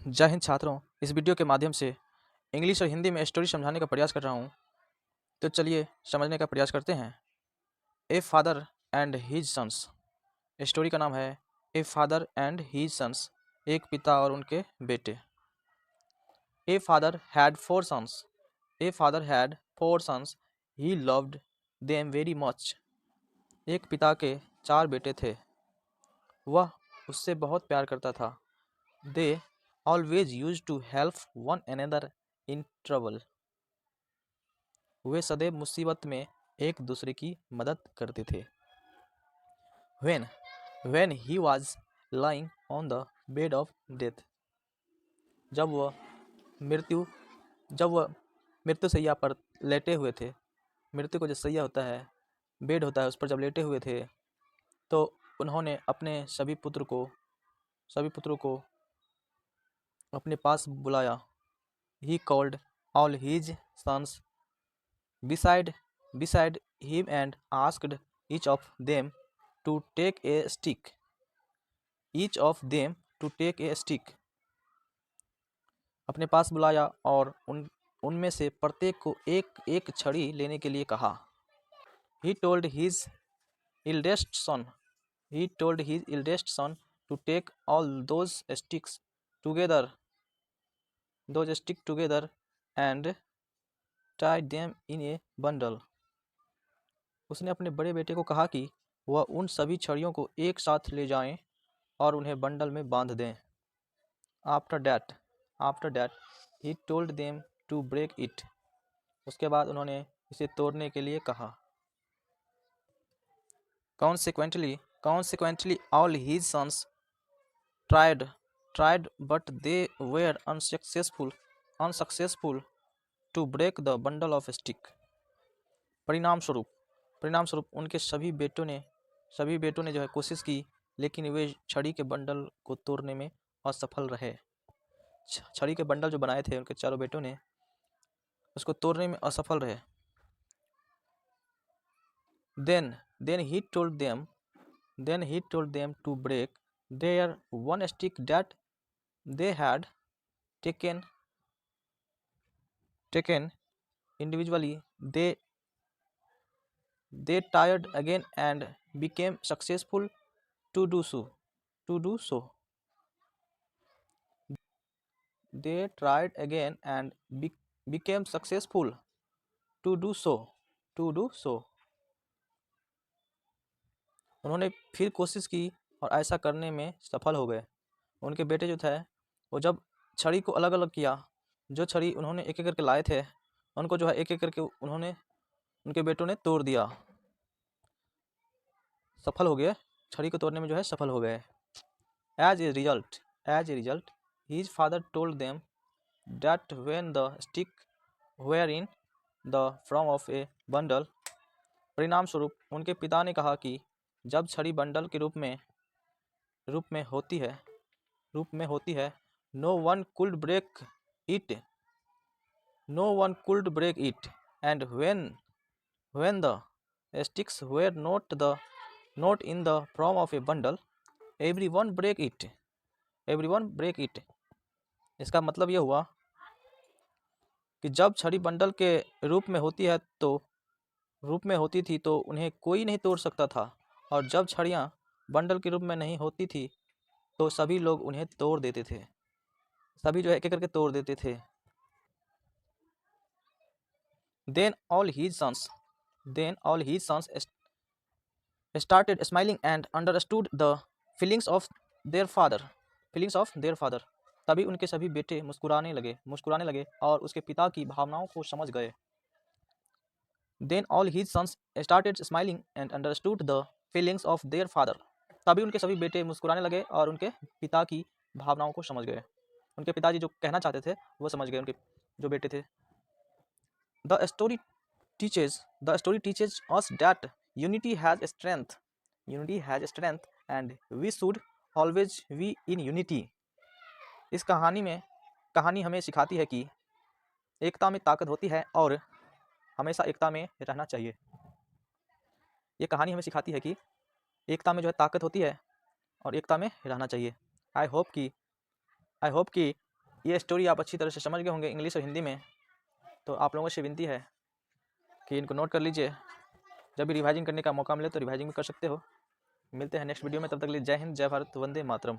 जय हिंद छात्रों। इस वीडियो के माध्यम से इंग्लिश और हिंदी में स्टोरी समझाने का प्रयास कर रहा हूँ। तो चलिए समझने का प्रयास करते हैं। A father and his sons. Story का नाम है a father and his sons. एक पिता और उनके बेटे। A father had 4 sons. A father had 4 sons. He loved them very much. एक पिता के 4 बेटे थे। वह उससे बहुत प्यार करता था। दे always used to help one another in trouble. वे सदैव मुसीबत में एक दूसरे की मदद करते थे। When he was lying on the bed of death. जब वह मृत्यु शैया पर लेटे हुए थे। मृत्यु को जो शैया होता है, बेड होता है, उस पर जब लेटे हुए थे तो उन्होंने अपने सभी पुत्रों को अपने पास बुलाया। He called all his sons beside him and asked each of them to take a stick. अपने पास बुलाया और उनमें से प्रत्येक को एक एक छड़ी लेने के लिए कहा। He told his eldest son to take all those sticks together and tie them in a bundle. उसने अपने बड़े बेटे को कहा कि वह उन सभी छड़ियों को एक साथ ले जाएं और उन्हें बंडल में बांध दें। After that, he told them to break it. उसके बाद उन्होंने इसे तोड़ने के लिए कहा। Consequently, all his sons tried, but they were unsuccessful to break the bundle of stick. परिणाम स्वरूप उनके सभी बेटों ने जो है कोशिश की, लेकिन वे छड़ी के बंडल को तोड़ने में असफल रहे। छड़ी के बंडल जो बनाए थे उनके चारों बेटों ने, उसको तोड़ने में असफल रहे। Then he told them to break their one stick that they had taken individually. They tried again and became successful to do so. They tried again and became successful to do so. उन्होंने फिर कोशिश की और ऐसा करने में सफल हो गए। उनके बेटे जो थे वो जब छड़ी को अलग अलग किया, जो छड़ी उन्होंने एक एक करके लाए थे उनको जो है एक एक करके उनके बेटों ने तोड़ दिया, सफल हो गए। छड़ी को तोड़ने में जो है सफल हो गए। As a result, his father told them that when the stick were in the form of a bundle. परिणाम स्वरूप उनके पिता ने कहा कि जब छड़ी बंडल के रूप में होती है, no one could break it, and when the sticks were not in the form of a bundle, everyone break it. इसका मतलब यह हुआ कि जब छड़ी बंडल के रूप में होती थी तो उन्हें कोई नहीं तोड़ सकता था, और जब छड़ियाँ बंडल के रूप में नहीं होती थी तो सभी लोग उन्हें तोड़ देते थे। सभी जो है एक एक करके तोड़ देते थे। Then all his sons started smiling and understood the feelings of their father. तभी उनके सभी बेटे मुस्कुराने लगे और उसके पिता की भावनाओं को समझ गए। Then all his sons started smiling and understood the feelings of their father. तभी उनके सभी बेटे मुस्कुराने लगे और उनके पिता की भावनाओं को समझ गए। उनके पिताजी जो कहना चाहते थे वो समझ गए उनके जो बेटे थे। The story teaches us that unity has strength and we should always be in unity. इस कहानी हमें सिखाती है कि एकता में ताकत होती है और हमेशा एकता में रहना चाहिए। ये कहानी हमें सिखाती है कि एकता में जो है ताकत होती है और एकता में रहना चाहिए। आई होप कि ये स्टोरी आप अच्छी तरह से समझ गए होंगे इंग्लिश और हिंदी में, तो आप लोगों से विनती है कि इनको नोट कर लीजिए। जब भी रिवाइजिंग करने का मौका मिले तो रिवाइजिंग भी कर सकते हो। मिलते हैं नेक्स्ट वीडियो में, तब तक के लिए जय हिंद, जय भारत, वंदे मातरम।